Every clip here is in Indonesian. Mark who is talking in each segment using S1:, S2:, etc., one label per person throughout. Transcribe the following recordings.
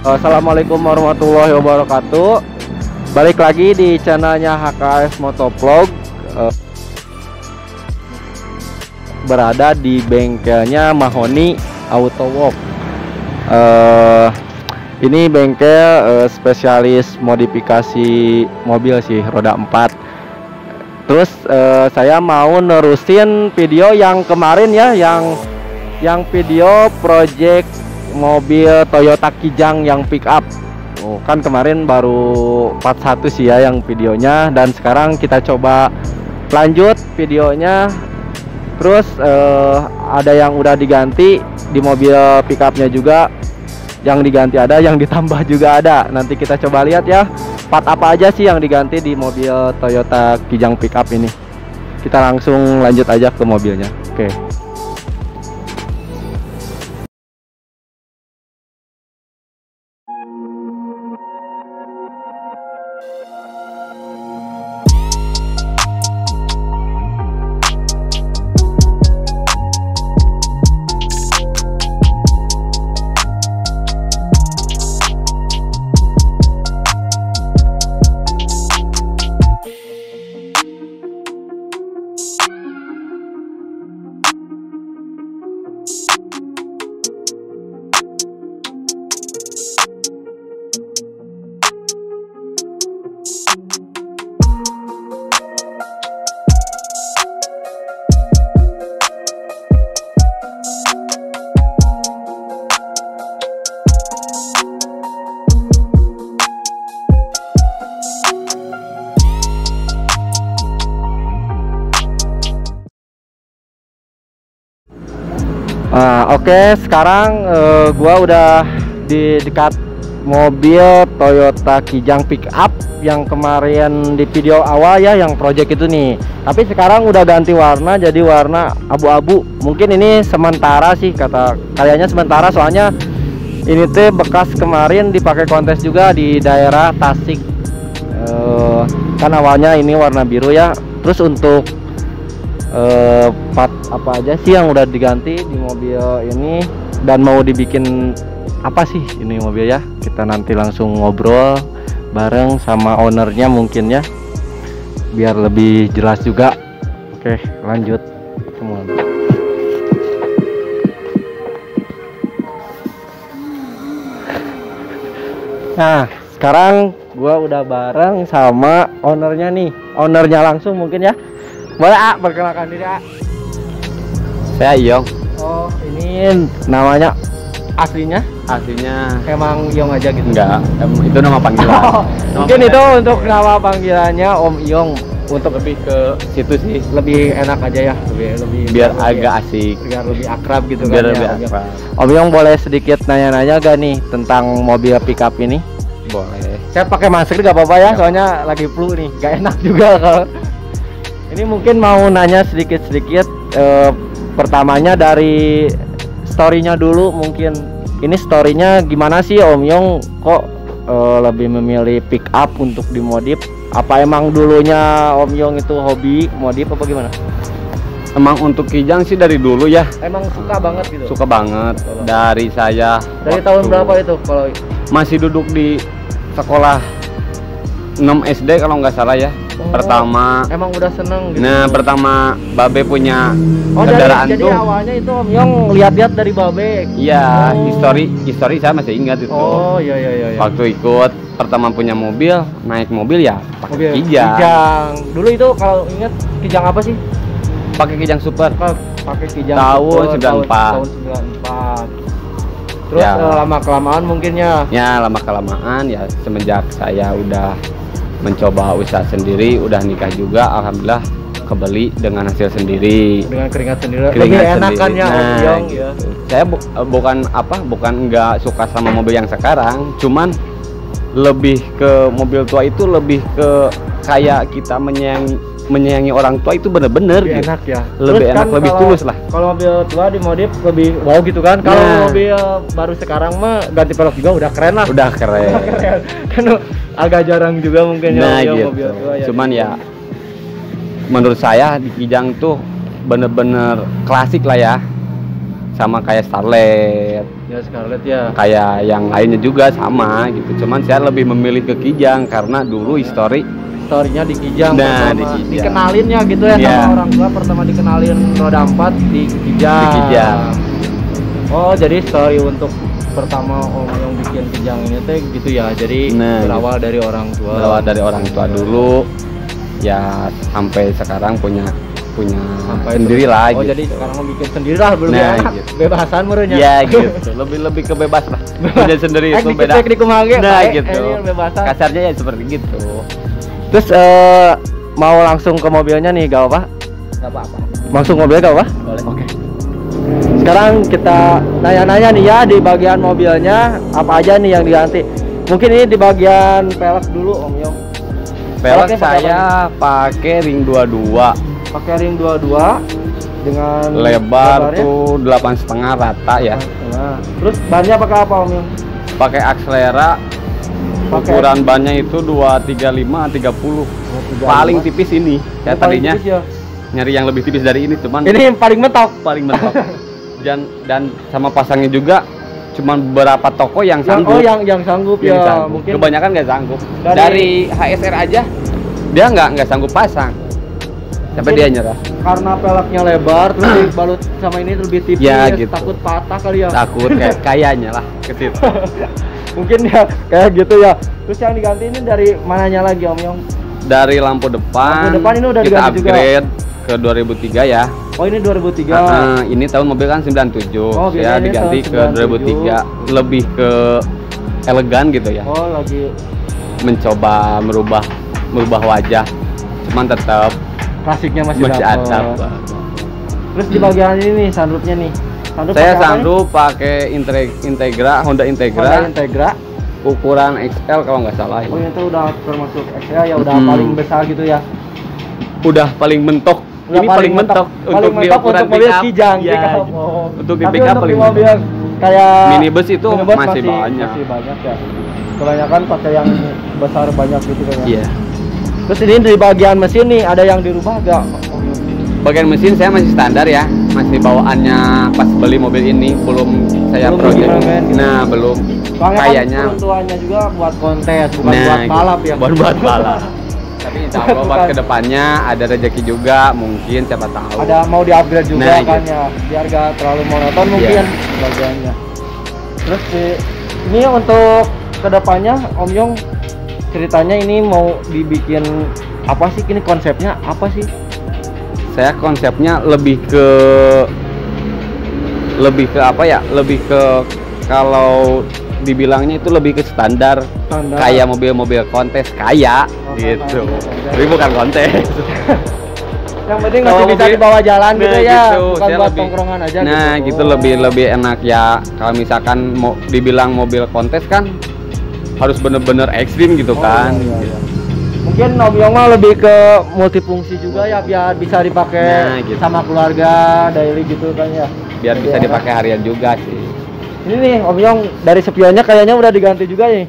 S1: Assalamualaikum warahmatullahi wabarakatuh. Balik lagi di channelnya HKS Motovlog. Berada di bengkelnya Mahoni Auto Work. Ini bengkel spesialis modifikasi mobil sih, roda 4. Terus saya mau nerusin video yang kemarin ya, yang video project mobil Toyota Kijang yang pick up. Kan kemarin baru part 1 sih ya yang videonya, dan sekarang kita coba lanjut videonya. Terus ada yang udah diganti di mobil pick upnya juga, yang diganti ada, yang ditambah juga ada. Nanti kita coba lihat ya part apa aja sih yang diganti di mobil Toyota Kijang pick up ini. Kita langsung lanjut aja ke mobilnya. Oke. Oke, sekarang gua udah di dekat mobil Toyota Kijang pick up yang kemarin di video awal ya, yang project itu nih. Tapi sekarang udah ganti warna jadi warna abu-abu. Mungkin ini sementara sih, kayaknya sementara, soalnya ini tuh bekas kemarin dipakai kontes juga di daerah Tasik. Kan awalnya ini warna biru ya. Terus untuk part apa aja sih yang udah diganti di mobil ini dan mau dibikin apa sih ini mobil ya, kita nanti langsung ngobrol bareng sama ownernya mungkin ya, biar lebih jelas juga. Oke, lanjut semua. Nah, sekarang gua udah bareng sama ownernya nih, ownernya langsung mungkin ya. Boleh perkenalkan diri
S2: Saya Iyong.
S1: Oh, ini namanya aslinya emang Iyong aja gitu?
S2: Enggak, itu nama panggilan.
S1: Mungkin itu untuk nama panggilannya Om Iyong, untuk
S2: lebih ke situ sih,
S1: lebih enak aja ya, lebih
S2: biar agak asik,
S1: biar lebih akrab gitu
S2: biar
S1: kan
S2: lebih
S1: ya,
S2: akrab.
S1: Om Iyong boleh sedikit nanya-nanya gak nih tentang mobil pickup ini?
S2: Boleh.
S1: Saya pakai masker gak apa-apa ya, soalnya lagi flu nih, gak enak juga kalau ini. Mungkin mau nanya sedikit-sedikit. Pertamanya dari storynya dulu mungkin. Ini storynya gimana sih Om Iyong kok lebih memilih pick up untuk dimodif? Apa emang dulunya Om Iyong itu hobi modif apa gimana?
S2: Emang untuk Kijang sih dari dulu ya.
S1: Emang suka banget gitu?
S2: Suka banget. Dari saya.
S1: Dari tahun berapa itu kalau
S2: masih duduk di sekolah 6 SD kalau nggak salah ya. Pertama
S1: emang udah seneng gitu.
S2: Nah, pertama Babe punya
S1: kendaraan
S2: jadi
S1: tuh. Awalnya itu Om Iyong lihat-lihat dari Babe.
S2: Iya, histori saya masih ingat itu.
S1: Oh, iya.
S2: Waktu ikut pertama punya mobil, naik mobil ya pakai
S1: Kijang. Dulu itu kalau ingat Kijang apa sih?
S2: Pakai Kijang Super.
S1: Pakai Kijang
S2: tahun
S1: Super,
S2: 94.
S1: Tahun 94. Terus
S2: ya,
S1: lama-kelamaan mungkin ya.
S2: Ya, lama-kelamaan ya, semenjak saya udah mencoba usaha sendiri, udah nikah juga, alhamdulillah kebeli dengan hasil sendiri, dengan
S1: keringat sendiri. Lebih enak kan ya Om Iyong ya.
S2: Saya bukan nggak suka sama mobil yang sekarang, cuman lebih ke mobil tua itu lebih ke kayak kita menyayangi orang tua itu bener-bener
S1: gitu. Enak ya.
S2: Lebih enak, lebih tulus lah.
S1: Kalau mobil tua dimodif lebih wow gitu kan. Kalau mobil baru sekarang mah ganti pelek juga udah keren lah.
S2: Udah keren.
S1: Kan agak jarang juga mungkin
S2: ya
S1: gitu.
S2: Mobil tua ya. Cuman ya menurut saya di Kijang tuh bener-bener klasik lah ya. sama kayak Starlet,
S1: Ya Scarlett ya.
S2: kayak yang lainnya juga sama gitu. Cuman saya lebih memilih ke Kijang karena dulu
S1: Historinya di Kijang
S2: Nah,
S1: pertama.
S2: di Kijang.
S1: Dikenalinnya gitu ya
S2: Iya.
S1: sama orang tua, pertama dikenalin roda 4 di Kijang.
S2: Di Kijang.
S1: Oh, jadi story untuk pertama Om yang bikin Kijang ini teh gitu ya. Jadi
S2: Nah,
S1: berawal dari orang tua.
S2: berawal dari orang tua dulu ya sampai sekarang punya sendiri
S1: terus-
S2: lah
S1: Oh,
S2: gitu.
S1: jadi sekarang mau bikin sendiri lah belum
S2: Nah,
S1: ya.
S2: gitu.
S1: Bebasan merenya.
S2: Ya gitu, lebih ke bebas lah. Punya sendiri itu beda.
S1: Di kumage.
S2: Nah gitu.
S1: Bebasan.
S2: Kasarnya ya seperti gitu.
S1: Terus mau langsung ke mobilnya nih, gak apa?
S2: Gak apa-apa.
S1: Langsung mobil gak apa?
S2: Boleh.
S1: Oke. Sekarang kita nanya-nanya nih ya di bagian mobilnya apa aja nih yang diganti. Mungkin ini di bagian pelek dulu Om Yong.
S2: Pelek
S1: Peleknya pakai
S2: saya pakai ring 22,
S1: Pakai ring 22 dengan
S2: lebar
S1: lebarnya
S2: tuh 8,5 rata ya.
S1: Nah, terus bannya pakai apa Om Yong?
S2: Pakai akselera,
S1: Pakai-
S2: ukuran bannya itu 235 30. Paling tipis ini. Saya
S1: Ini paling
S2: tadinya
S1: tipis ya.
S2: nyari yang lebih tipis dari ini, cuman
S1: Ini yang paling mentok.
S2: paling mentok. Dan sama pasangnya juga cuman beberapa toko yang sanggup.
S1: Yang sanggup
S2: Yang
S1: ya.
S2: sanggup.
S1: Mungkin
S2: Kebanyakan nggak sanggup.
S1: Dari-
S2: Dari HSR aja dia nggak sanggup pasang. Sampai dia nyerah.
S1: karena peleknya lebar terus dibalut sama ini lebih tipis,
S2: Ya, gitu.
S1: takut patah kali ya.
S2: Takut kayaknya lah ke situ.
S1: Mungkin ya kayak gitu ya. Terus yang diganti ini dari mananya lagi Om Yong?
S2: Dari lampu depan,
S1: Lampu depan ini udah
S2: kita
S1: diganti juga?
S2: upgrade ke 2003 ya.
S1: Oh, ini 2003.
S2: Ini tahun mobil kan 97.
S1: Oh,
S2: Saya
S1: ini
S2: diganti
S1: tahun
S2: ke 2003, lebih ke elegan gitu ya.
S1: Oh, lagi
S2: Mencoba merubah wajah. Cuman tetap
S1: klasiknya masih
S2: masih
S1: dapet.
S2: ada.
S1: Terus di bagian ini nih sunroofnya nih. Sunroof
S2: Saya
S1: pakai apa nih?
S2: sunroof pakai Integra, Honda
S1: Honda
S2: Integra,
S1: Integra.
S2: ukuran XL kalau nggak salah.
S1: Oh, itu udah termasuk XL ya, udah
S2: Hmm.
S1: paling besar gitu ya.
S2: Udah paling mentok.
S1: Udah
S2: Ini paling mentok
S1: paling mentok
S2: ukuran
S1: untuk mobil
S2: pick up.
S1: Kijang,
S2: Ya,
S1: pick up.
S2: gitu.
S1: Oh.
S2: Untuk di
S1: Tapi
S2: pick up
S1: untuk
S2: paling
S1: di mobil kayak
S2: minibus itu
S1: minibus
S2: masih banyak.
S1: Masih banyak ya. Kebanyakan pakai yang besar banyak gitu kan ya.
S2: Iya.
S1: Terus ini di bagian mesin nih ada yang dirubah gak?
S2: Bagian mesin saya masih standar ya, masih bawaannya pas beli mobil ini, belum saya
S1: Belum
S2: project.
S1: diremen gitu.
S2: Nah, belum.
S1: Soalnya
S2: Kayaknya.
S1: kan peruntukannya juga buat kontes, bukan
S2: Nah,
S1: buat
S2: gitu.
S1: balap ya.
S2: Buat balap. Tapi insya Allah buat
S1: Bukan.
S2: kedepannya ada rezeki juga, mungkin siapa tahu.
S1: Ada mau di-upgrade juga
S2: Nah,
S1: kan
S2: gitu.
S1: ya, biar gak terlalu monoton mungkin
S2: Iya.
S1: bagiannya. Terus ini untuk kedepannya Om Yong ceritanya ini mau dibikin apa sih, ini konsepnya apa sih?
S2: Saya konsepnya lebih ke apa ya? Lebih ke kalau dibilangnya itu lebih ke standar.
S1: Standar.
S2: Kayak mobil-mobil kontes kayak
S1: Oh,
S2: gitu.
S1: kontes.
S2: Tapi bukan kontes.
S1: Yang penting
S2: Kalau
S1: masih bisa
S2: mobil-
S1: dibawa jalan gitu
S2: Nah,
S1: ya,
S2: gitu.
S1: bukan
S2: Saya
S1: buat
S2: lebih-
S1: tongkrongan aja
S2: Nah, gitu
S1: Oh.
S2: lebih enak ya. Kalau misalkan mau dibilang mobil kontes kan harus bener-bener ekstrim gitu
S1: Oh,
S2: kan.
S1: iya, iya. Mungkin Om Yong mah lebih ke multifungsi juga ya, biar bisa dipakai
S2: Nah, gitu.
S1: sama keluarga daily gitu kan ya.
S2: Biar
S1: Jadi
S2: bisa
S1: enak.
S2: dipakai harian juga sih.
S1: Ini nih Om Yong dari spionnya kayaknya udah diganti juga nih.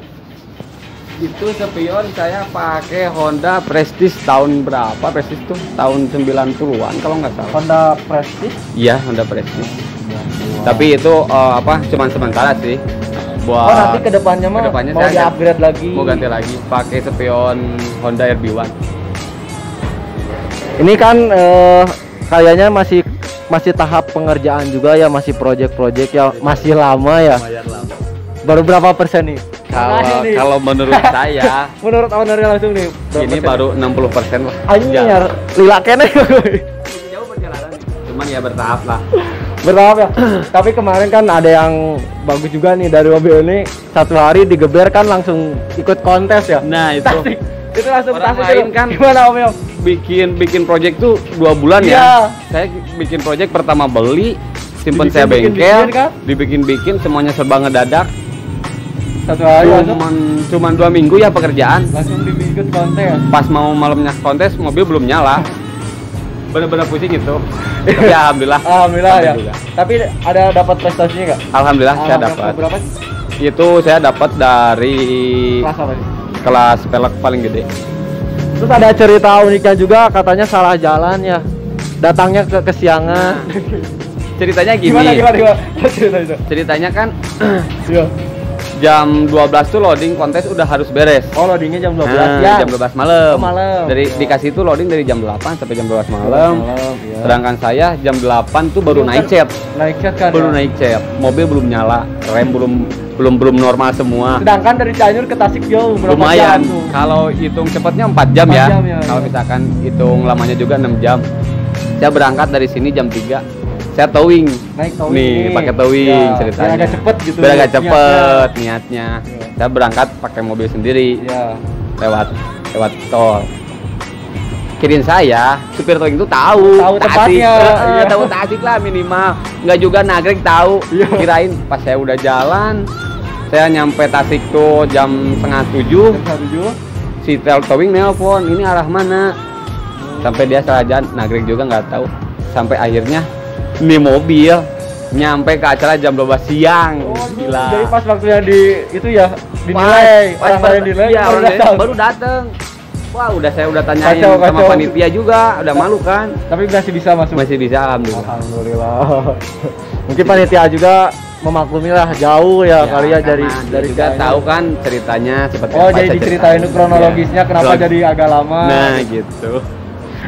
S2: Itu spion saya pakai Honda Prestige tahun berapa? Prestige tuh tahun 90-an kalau nggak salah.
S1: Honda Prestige.
S2: Iya, Honda Prestige. Tapi itu cuman sementara sih. Buat
S1: Oh, nanti kedepannya mah
S2: kedepannya
S1: mau
S2: saya
S1: di-upgrade lagi.
S2: mau ganti lagi pakai spion Honda RB1.
S1: Ini kan kayaknya masih tahap pengerjaan juga ya, masih project-project ya, masih lama ya.
S2: Lumayan lama.
S1: Baru berapa persen nih?
S2: Kalau menurut saya
S1: menurut ownernya langsung nih. berapa
S2: ini
S1: persen?
S2: baru 60% lah.
S1: Anjing
S2: Jauh.
S1: ya, lila kene.
S2: Jauh perjalanan. Cuman ya bertahap lah.
S1: Bertahap ya. Tapi kemarin kan ada yang bagus juga nih dari mobil ini, satu hari digeber kan langsung ikut kontes ya.
S2: Nah, itu
S1: Tasik. Itu langsung
S2: Orang
S1: tasik
S2: lain
S1: itu.
S2: kan
S1: Gimana Om Yong?
S2: bikin project tuh 2 bulan
S1: Iya.
S2: ya. Saya bikin project pertama beli, simpen saya
S1: Dibikin-bikin,
S2: bengkel,
S1: kan?
S2: dibikin semuanya serba ngedadak.
S1: Satu hari langsung
S2: Cuman 2 minggu ya pekerjaan.
S1: ikut kontes.
S2: Pas mau malamnya kontes mobil belum nyala. Bener-bener pusing itu. Tapi alhamdulillah.
S1: Alhamdulillah ya.
S2: Alhamdulillah.
S1: Tapi ada dapat prestasinya nggak?
S2: Alhamdulillah saya dapat.
S1: Berapa?
S2: Itu saya dapat dari
S1: Kelas apa sih?
S2: kelas pelek paling gede.
S1: Terus ada cerita uniknya juga, katanya salah jalan ya. Datangnya kesiangan.
S2: ceritanya gini.
S3: Gimana? Cerita itu.
S2: Ceritanya kan
S3: Iya.
S2: jam 12 tuh loading kontes udah harus beres.
S3: Oh, loadingnya jam 12
S2: Nah,
S3: ya.
S2: jam 12 malam.
S3: Oh, malam.
S2: Dari dikasih itu loading dari jam 8 sampai jam 12 malam.
S3: Iya.
S2: Sedangkan saya jam 8 tuh baru naik chat.
S3: Naik chat kan.
S2: Baru
S3: ya?
S2: naik chat. Mobil belum nyala, rem belum normal semua.
S3: Sedangkan dari Cianjur ke Tasik jauh berapa
S2: Lumayan.
S3: jam tuh?
S2: Kalau hitung cepatnya 4 jam
S3: 4
S2: ya.
S3: jam ya,
S2: Kalau
S3: iya.
S2: misalkan hitung lamanya juga 6 jam. Saya berangkat dari sini jam 3. Saya towing.
S3: Naik towing
S2: Nih,
S3: ini.
S2: pakai towing
S3: Ya,
S2: ceritanya.
S3: biar agak cepet gitu.
S2: Biar agak
S3: niatnya.
S2: cepet niatnya.
S3: Iya.
S2: Saya berangkat pakai mobil sendiri
S3: Iya.
S2: lewat tol. Kirain saya supir towing itu tahu Tasik.
S3: tempatnya, iya.
S2: Tahu Tasik lah minimal. Nggak juga Nagrek tahu.
S3: Iya.
S2: Kirain pas saya udah jalan, saya nyampe Tasik tuh jam setengah 7.
S3: Jam 7.
S2: Si towing nelpon, ini arah mana? Sampai dia salah jalan, Nagrek juga nggak tahu. Sampai akhirnya ini mobil nyampe ke acara jam 12 siang.
S3: Oh,
S2: Gila.
S3: jadi pas waktunya di itu ya dinilai,
S2: Pas
S3: orang dinilai
S2: iya,
S3: baru
S2: orang
S3: datang.
S2: baru dateng. Wah, saya udah tanyain
S3: Kacau,
S2: sama
S3: kacau.
S2: panitia juga, udah malu kan?
S3: Tapi masih bisa masuk.
S2: Masih bisa, alhamdulillah.
S3: Alhamdulillah. Mungkin panitia juga memaklumi lah jauh ya, kali ya dari
S2: juga
S3: Cianjur.
S2: tahu kan ceritanya seperti
S3: Oh,
S2: apa.
S3: jadi
S2: saya
S3: diceritain
S2: ceritain.
S3: kronologisnya
S2: Iya.
S3: kenapa jadi agak lama.
S2: Nah, gitu.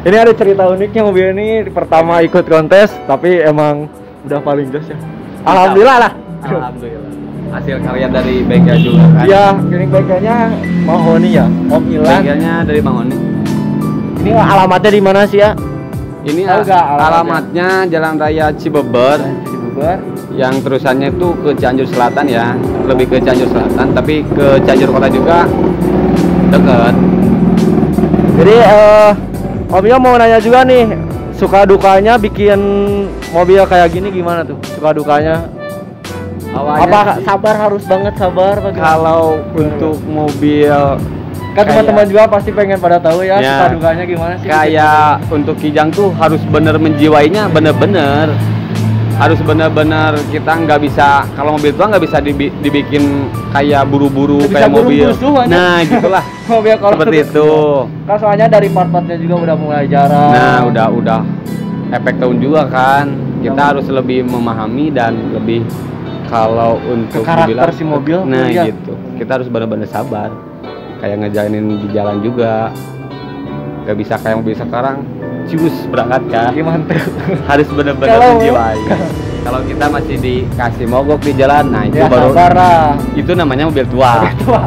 S3: Ini ada cerita uniknya mobil ini pertama ikut kontes tapi emang udah paling gas ya. Alhamdulillah lah.
S2: Alhamdulillah. Hasil karya dari bengkel juga kan.
S3: Ya, ini bengkelnya Mahoni ya, Om Ilan.
S2: Bengkelnya dari Bang Oni.
S3: Ini alamatnya di mana sih ya?
S2: Ini
S3: Tahu nggak
S2: alamatnya Jalan Raya Cibeber.
S3: Cibubar.
S2: Yang terusannya itu ke Cianjur Selatan ya, lebih ke Cianjur Selatan, tapi ke Cianjur Kota juga dekat.
S3: Jadi Om Yo mau nanya juga nih, suka dukanya bikin mobil kayak gini gimana tuh? Suka dukanya? Apa sabar harus banget sabar? Bagaimana?
S2: Kalau untuk mobil
S3: Kan
S2: kayak-
S3: teman-teman juga pasti pengen pada tahu ya,
S2: Ya.
S3: suka dukanya gimana sih?
S2: kayak untuk Kijang tuh harus bener menjiwainya, bener-bener harus bener-bener kita nggak bisa, kalau mobil tua nggak bisa dibikin kayak buru-buru
S3: Nggak bisa
S2: kayak mobil.
S3: buru-buru aja.
S2: Nah gitulah.
S3: mobil kalau
S2: Seperti itu.
S3: Kan soalnya dari part-partnya juga udah mulai jarang.
S2: Nah udah efek tahun juga kan, kita harus lebih memahami dan lebih kalau untuk
S3: Ke karakter
S2: dibilang-
S3: si mobil,
S2: nah
S3: iya.
S2: gitu, kita harus benar-benar sabar kayak ngejalanin di jalan juga, nggak bisa kayak mobil sekarang cius berangkat kan.
S3: Gimana tuh?
S2: Harus benar-benar
S3: Kalau-
S2: menjiwai. Kalau kita masih dikasih mogok di jalan, nah itu
S3: Ya
S2: baru
S3: sabar lah.
S2: itu namanya mobil tua.
S3: Tua.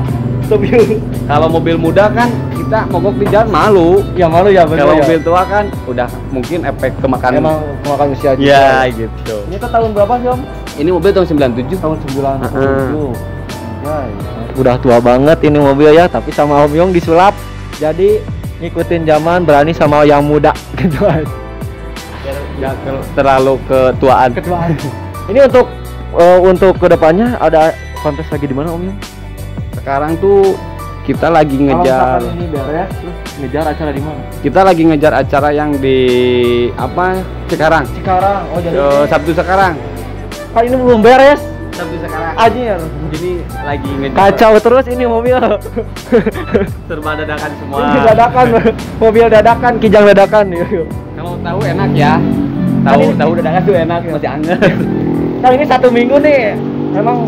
S3: Mobil.
S2: Kalau mobil muda kan kita mogok di jalan malu.
S3: Ya malu ya bener
S2: Kalau
S3: ya.
S2: mobil tua kan udah mungkin efek kemakan.
S3: Emang kemakan usia juga.
S2: Ya gitu.
S3: Ini tuh tahun berapa sih Om?
S2: Ini mobil tahun 97.
S3: Tahun 97.
S2: Heeh.
S3: Ya, udah tua banget ini mobil ya, tapi sama Om Yong disulap. Jadi ngikutin zaman, berani sama yang muda gitu aja.
S2: Nggak terlalu ketuaan.
S3: Ketuaan. Ini untuk kedepannya ada kontes lagi di mana Om Yong?
S2: Sekarang tuh kita lagi
S3: Kalau
S2: ngejar.
S3: misalkan ini beres, terus ngejar acara di mana?
S2: Kita lagi ngejar acara yang di apa? Sekarang.
S3: Cikarang. Oh jadi
S2: Sabtu sekarang.
S3: kan ini belum beres.
S2: Sabtu sekarang.
S3: Anjir.
S2: Ini lagi ngejar.
S3: Kacau terus ini mobil.
S2: Serba dadakan semua.
S3: Ini dadakan, mobil dadakan, kijang dadakan.
S2: Kalau tahu enak ya. Tahu dadakan tuh enak, masih anget.
S3: Kan ini 1 minggu nih, emang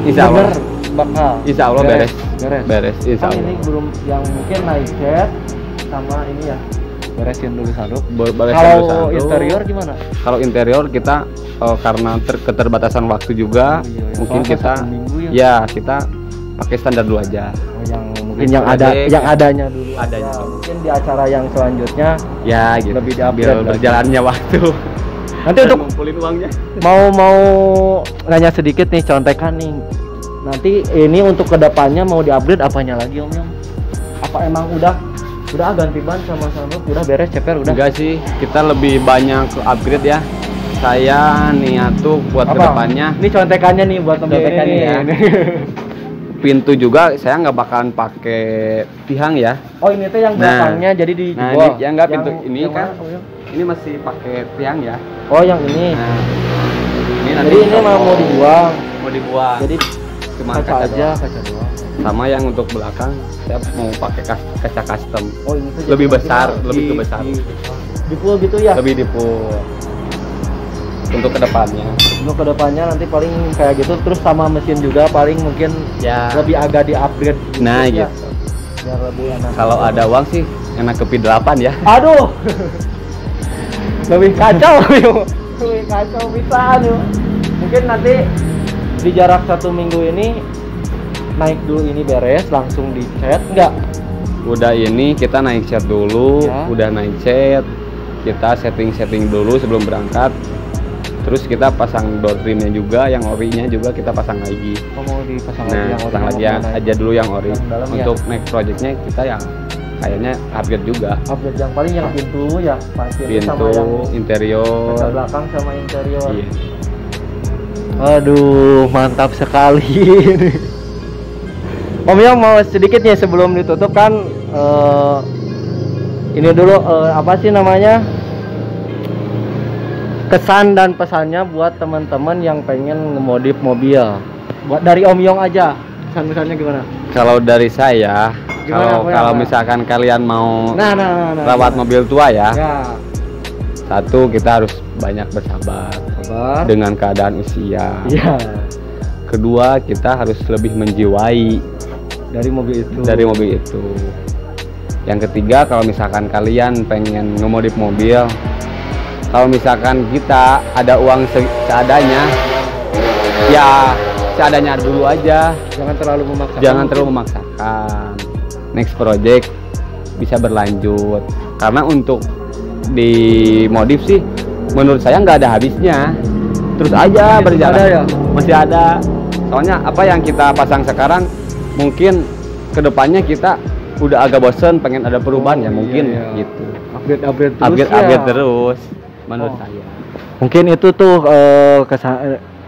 S2: Insya Allah.
S3: bener bakal.
S2: Insya Allah beres.
S3: Beres.
S2: Beres. Insya
S3: Kan
S2: Allah.
S3: ini belum yang mungkin naik cat sama ini ya. Beresin dulu sanduk.
S2: Beres
S3: Kalau
S2: satu.
S3: interior gimana?
S2: Kalau interior kita karena keterbatasan waktu juga,
S3: Oh, iya, iya.
S2: mungkin
S3: Soalnya
S2: kita
S3: 1 minggu ya.
S2: ya kita pakai standar dulu aja.
S3: Oh, yang mungkin
S2: Yang
S3: yang ada
S2: ada-
S3: yang adanya dulu.
S2: Adanya.
S3: Ya, mungkin di acara yang selanjutnya
S2: Ya gitu.
S3: Lebih di-upgrade
S2: Biar
S3: lagi.
S2: berjalannya waktu.
S3: nanti
S2: Dan
S3: untuk
S2: ngumpulin uangnya.
S3: mau nanya sedikit nih contekan nih. Nanti ini untuk kedepannya mau di-upgrade apanya lagi Om Yong? Apa emang udah ganti ban sama sunroof udah beres ceper udah?
S2: Enggak sih, kita lebih banyak ke upgrade ya. Saya niat tuh buat kedepannya
S3: Ini contekannya nih buat mobil
S2: Contekannya
S3: ini.
S2: ya. pintu juga saya nggak bakalan pakai tiang ya.
S3: Oh ini tuh yang
S2: Nah.
S3: belakangnya jadi di
S2: Nah,
S3: jebol.
S2: ini- ya enggak, pintu ini
S3: yang
S2: kan.
S3: mana, Om Yong?
S2: Ini masih pakai tiang ya.
S3: Oh yang ini.
S2: Nah, ini
S3: Jadi ini mau dibuang.
S2: mau dibuang.
S3: Jadi
S2: cuma
S3: kaca aja,
S2: doang.
S3: kaca doang.
S2: Sama yang untuk belakang saya mau pakai kaca custom.
S3: Oh ini tuh
S2: Lebih
S3: jadi
S2: besar,
S3: nanti
S2: lebih
S3: di-
S2: ke besar.
S3: Di full gitu ya?
S2: Lebih di full. untuk kedepannya.
S3: Untuk kedepannya nanti paling kayak gitu, terus sama mesin juga paling mungkin
S2: Ya.
S3: lebih agak di upgrade
S2: Nah,
S3: ya.
S2: gitu.
S3: Biar lebih enak.
S2: Kalau ada uang sih enak ke P8 ya.
S3: Aduh, lebih kacau yuk. Lebih kacau bisa yuk. Mungkin nanti di jarak 1 minggu ini naik dulu ini beres, langsung dicet enggak?
S2: Udah ini kita naik cat dulu,
S3: Ya.
S2: udah naik cat, kita setting dulu sebelum berangkat. Terus kita pasang door trimnya juga, yang orinya juga kita pasang lagi.
S3: Oh, mau dipasang
S2: Nah,
S3: lagi yang
S2: pasang
S3: ori
S2: lagi
S3: sama
S2: yang
S3: mana?
S2: aja dulu yang ori.
S3: Yang dalam ya?
S2: Untuk next projectnya kita yang kayaknya upgrade juga.
S3: Upgrade yang paling yang pintu ya, pasti sama
S2: Pintu,
S3: yang
S2: interior.
S3: kaca belakang sama interior.
S2: Iya.
S3: Aduh, mantap sekali ini. Om Yong mau sedikit nih sebelum ditutup kan ini dulu apa sih namanya? Kesan dan pesannya buat teman-teman yang pengen ngemodif mobil. Buat dari Om Yong aja. Kesan-kesannya gimana?
S2: Kalau dari saya,
S3: Gimana,
S2: kalau
S3: apa?
S2: misalkan kalian mau
S3: Nah.
S2: rawat mobil tua ya,
S3: Ya,
S2: satu kita harus banyak bersabar
S3: sabar.
S2: dengan keadaan usia.
S3: Iya,
S2: Kedua, kita harus lebih menjiwai
S3: dari mobil itu.
S2: dari mobil itu. Yang ketiga, kalau misalkan kalian pengen ngemodif mobil, kalau misalkan kita ada uang seadanya, ya seadanya dulu aja.
S3: Jangan terlalu memaksakan.
S2: Jangan terlalu memaksakan. Next project bisa berlanjut. Karena untuk di modif sih, menurut saya nggak ada habisnya. Terus aja
S3: Masih
S2: berjalan.
S3: ada ya?
S2: Masih ada. Soalnya apa yang kita pasang sekarang, mungkin kedepannya kita udah agak bosen, pengen ada perubahan ya mungkin
S3: iya.
S2: gitu.
S3: Upgrade terus.
S2: Upgrade terus, menurut saya.
S3: Mungkin itu tuh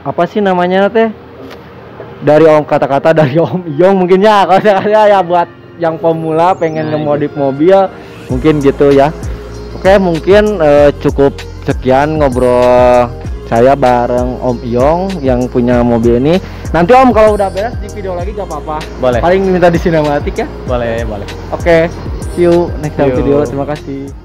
S3: apa sih namanya teh? Dari Om kata-kata dari Om Yong mungkin ya, kalau saya ya buat yang pemula pengen
S2: Nah,
S3: ngemodif mobil mungkin gitu ya. Oke, mungkin cukup sekian ngobrol saya bareng Om Yong yang punya mobil ini. Nanti Om kalau udah beres di video lagi gak apa-apa.
S2: Boleh.
S3: Paling minta di sinematik ya.
S2: Boleh.
S3: Oke, see you next
S2: See you.
S3: video. Terima kasih.